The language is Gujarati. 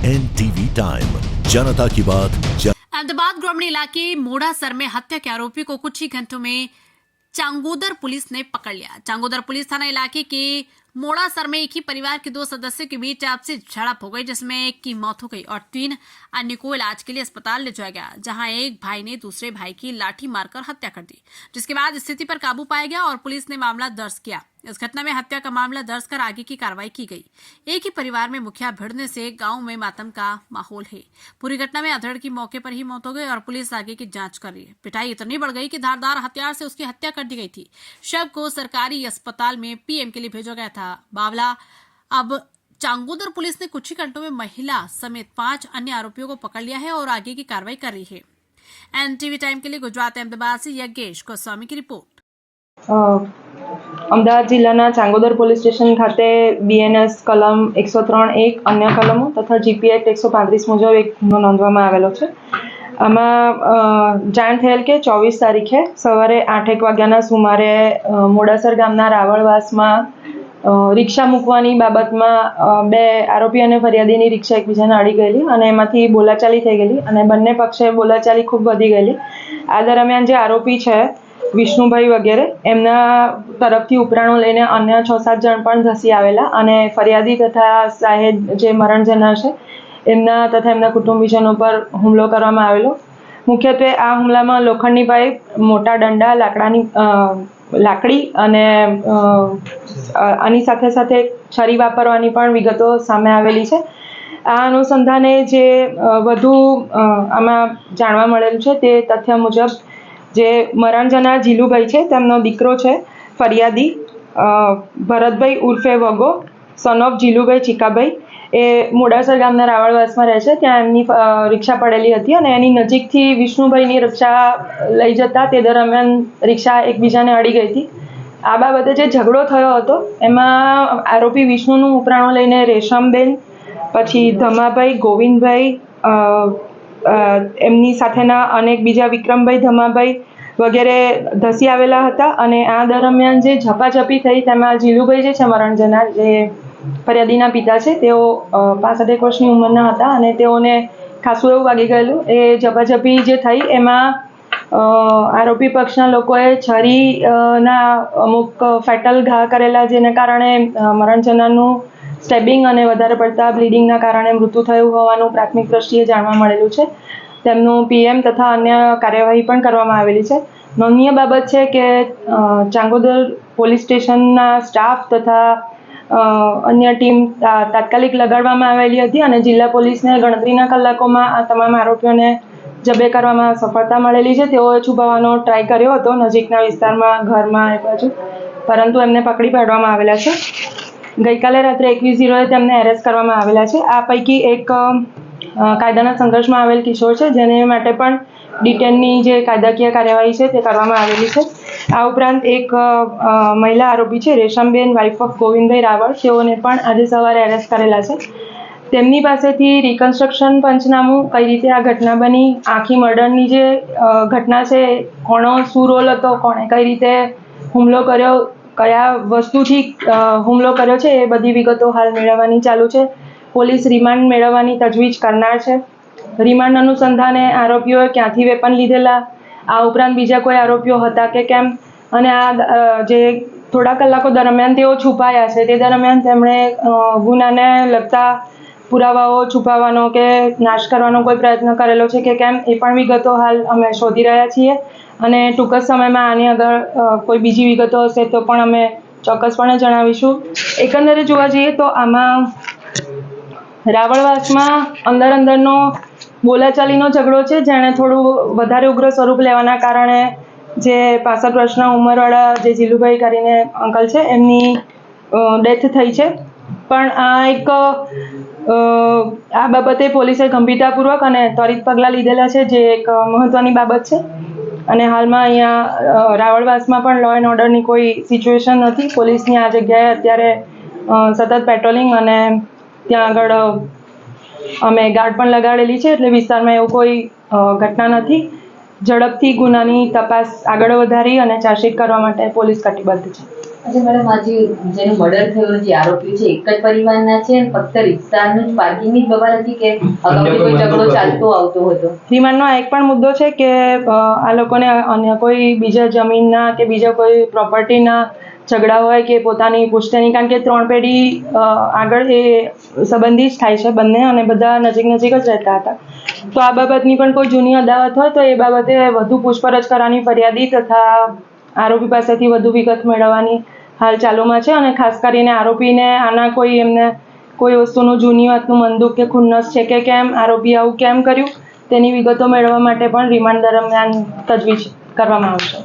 NTV टाइम, जनता की बात। अहमदाबाद ग्रामीण इलाके मोड़ासर में हत्या के आरोपी को कुछ ही घंटों में चांगोदर पुलिस ने पकड़ लिया। चांगोदर पुलिस थाना इलाके के मोड़ासर में एक ही परिवार के दो सदस्यों के बीच आपसी झड़प हो गई, जिसमें एक की मौत हो गई और 3 अन्य को इलाज के लिए अस्पताल ले जाया गया, जहां एक भाई ने दूसरे भाई की लाठी मारकर हत्या कर दी, जिसके बाद स्थिति पर काबू पाया गया और पुलिस ने मामला दर्ज किया। इस घटना में हत्या का मामला दर्ज कर आगे की कार्रवाई की गई। एक ही परिवार में मुखिया भिड़ने से गांव में मातम का माहौल है। पूरी घटना में अधड़ की मौके पर ही मौत हो गई और पुलिस आगे की जांच कर रही है। पिटाई इतनी बढ़ गई कि धारदार हथियार से उसकी हत्या कर दी गई थी। शव को सरकारी अस्पताल में पीएम के लिए भेजा गया था। बावला अब चांगोदर पुलिस ने कुछ ही घंटों में महिला समेत 5 अन्य आरोपियों को पकड़ लिया है और आगे की कार्रवाई कर रही है। एनटीवी टाइम के लिए गुजरात अहमदाबाद से यज्ञेश गोस्वामी की रिपोर्ट। અમદાવાદ જિલ્લાના ચાંગોદર પોલીસ સ્ટેશન ખાતે BNS કલમ 103(1) અન્ય કલમો તથા GP એક્ટ 135 મુજબ એક ગુનો નોંધવામાં આવેલો છે। આમાં જાણ થયેલ કે 24 તારીખે સવારે 8:01 વાગ્યાના સુમારે મોડાસર ગામના રાવળવાસમાં રિક્ષા મૂકવાની બાબતમાં 2 આરોપી અને ફરિયાદીની રિક્ષા એકબીજાને અડી ગયેલી અને એમાંથી બોલાચાલી થઈ ગયેલી અને બંને પક્ષે બોલાચાલી ખૂબ વધી ગયેલી। આ દરમિયાન જે આરોપી છે વિષ્ણુભાઈ વગેરે એમના તરફથી ઉપરાણો લઈને અન્ય 6-7 જણ પણ ધસી આવેલા અને ફરિયાદી તથા સાહેબ જે મરણ જનાર છે એમના તથા એમના કુટુંબીજનો પર હુમલો કરવામાં આવેલો। મુખ્યત્વે આ હુમલામાં લોખંડની પાઇપ, મોટા દંડા, લાકડી અને આની સાથે સાથે છરી વાપરવાની પણ વિગતો સામે આવેલી છે। આ અનુસંધાને જે વધુ આમાં જાણવા મળેલું છે તે તથ્ય મુજબ જે મરણ જનાર જીલુભાઈ છે તેમનો દીકરો છે ફરિયાદી ભરતભાઈ ઉર્ફે વગો સન ઓફ જીલુભાઈ ચીકાભાઈ, એ મોડાસર ગામના રાવળવાસમાં રહે છે। ત્યાં એમની રિક્ષા પડેલી હતી અને એની નજીકથી વિષ્ણુભાઈની રિક્ષા લઈ જતા તે દરમિયાન રિક્ષા એકબીજાને અડી ગઈ હતી। આ બાબતે જે ઝઘડો થયો હતો એમાં આરોપી વિષ્ણુનું ઉપરાણું લઈને રેશમબેન, પછી ધમાભાઈ, ગોવિંદભાઈ, એમની સાથેના અનેક બીજા વિક્રમભાઈ, ધમાભાઈ વગેરે ધસી આવેલા હતા અને આ દરમિયાન જે ઝપાઝપી થઈ તેમાં જીલુભાઈ જે છે મરણ જનાર, જે ફરિયાદીના પિતા છે, તેઓ 65 વર્ષની ઉંમરના હતા અને તેઓને ખાસું એવું વાગી ગયેલું। એ ઝપાઝપી જે થઈ એમાં આરોપી પક્ષના લોકોએ છરીના અમુક ફેટલ ઘા કરેલા, જેને કારણે મરણ જનારનું સ્ટેબિંગ અને વધારે પડતા બ્લીડિંગના કારણે મૃત્યુ થયું હોવાનું પ્રાથમિક દ્રષ્ટિએ જાણવા મળેલું છે। તેમનું PM તથા અન્ય કાર્યવાહી પણ કરવામાં આવેલી છે। નોંધનીય બાબત છે કે ચાંગોદર પોલીસ સ્ટેશનના સ્ટાફ તથા અન્ય ટીમ તાત્કાલિક લગાડવામાં આવેલી હતી અને જિલ્લા પોલીસને ગણતરીના કલાકોમાં આ તમામ આરોપીઓને જબે કરવામાં સફળતા મળેલી છે। તેઓએ છુપાવવાનો ટ્રાય કર્યો હતો નજીકના વિસ્તારમાં, ઘરમાં એ બાજુ, પરંતુ એમને પકડી પાડવામાં આવેલા છે। ગઈકાલે રાત્રે 21:00 તેમને એરેસ્ટ કરવામાં આવેલા છે। આ પૈકી એક કાયદાના સંઘર્ષમાં આવેલ કિશોર છે, જેને માટે પણ ડિટેનની જે કાયદાકીય કાર્યવાહી છે તે કરવામાં આવેલી છે। આ ઉપરાંત એક મહિલા આરોપી છે રેશમબેન, વાઇફ ઓફ ગોવિંદભાઈ રાવળ, તેઓને પણ આજે સવારે એરેસ્ટ કરેલા છે। તેમની પાસેથી રિકન્સ્ટ્રક્શન પંચનામું, કઈ રીતે આ ઘટના બની, આખી મર્ડરની જે ઘટના છે, કોનો શું રોલ હતો, કોણે કઈ રીતે હુમલો કર્યો, કયા વસ્તુથી હુમલો કર્યો છે, એ બધી વિગતો હાલ મેળવવાની ચાલુ છે। પોલીસ રિમાન્ડ મેળવવાની તજવીજ કરનાર છે। રિમાન્ડ અનુસંધાને આરોપીઓએ ક્યાંથી વેપન લીધેલા, આ ઉપરાંત બીજા કોઈ આરોપીઓ હતા કે કેમ, અને આ જે થોડા કલાકો દરમિયાન તેઓ છુપાયા છે તે દરમિયાન તેમણે ગુનાને લગતા પુરાવાઓ છુપાવવાનો કે નાશ કરવાનો કોઈ પ્રયત્ન કરેલો છે કે કેમ, એ પણ વિગતો હાલ અમે શોધી રહ્યા છીએ અને ટૂંક જ સમયમાં આની આગળ કોઈ બીજી વિગતો હશે તો પણ અમે ચોક્કસપણે જણાવીશું। એકંદરે જોવા જઈએ તો આમાં રાવળવાસમાં અંદરનો બોલાચાલીનો ઝઘડો છે, જેણે થોડું વધારે ઉગ્ર સ્વરૂપ લેવાના કારણે જે 65 વર્ષના ઉંમરવાળા જે જીલુભાઈ કરીને અંકલ છે એમની ડેથ થઈ છે। પણ આ એક આ બાબતે પોલીસે ગંભીરતાપૂર્વક અને ત્વરિત પગલાં લીધેલા છે, જે એક મહત્વની બાબત છે। અને હાલમાં અહીંયા રાવળવાસમાં પણ લો એન્ડ ઓર્ડરની કોઈ સિચ્યુએશન નથી। પોલીસની આ જગ્યાએ અત્યારે સતત પેટ્રોલિંગ અને ત્યાં આગળ અમે ગાર્ડ પણ લગાડેલી છે, એટલે વિસ્તારમાં એવું કોઈ ઘટના નથી। ઝડપથી ગુનાની તપાસ આગળ વધારી અને ચાર્જશીટ કરવા માટે પોલીસ કટિબદ્ધ છે। અચ્છા મેડમ, આજે જેનું મર્ડર થયું જે આરોપી છે એક જ પરિવારના છે, ફક્ત રિક્ષાનું જ પાર્કિંગની જ બબાલ હતી કે અગાઉથી કોઈ ઝઘડો ચાલતો આવતો હતો? રિમાન્ડનો આ એક પણ મુદ્દો છે કે આ લોકોને અન્ય કોઈ બીજા જમીનના કે બીજા કોઈ પ્રોપર્ટીના ઝઘડા હોય કે પોતાની પુશ્તૈની, કારણ કે 3 પેઢી આગળ એ સંબંધી જ થાય છે બંને, અને બધા નજીક નજીક જ રહેતા હતા. તો આ બાબતની પણ કોઈ જૂની અદાવત હોય તો એ બાબતે વધુ પૂછપરછ કરવાની ફરિયાદી તથા આરોપી પાસેથી વધુ વિગત મેળવવાની હાલ ચાલુમાં છે. અને ખાસ કરીને આરોપીને આના એમને કોઈ વસ્તુનું જૂની વાતનું મનદુખ કે ખુન્નસ છે કે કેમ આરોપી આવું કેમ કર્યું તેની વિગતો મેળવવા માટે પણ રિમાન્ડ દરમિયાન તજવીજ કરવામાં આવશે.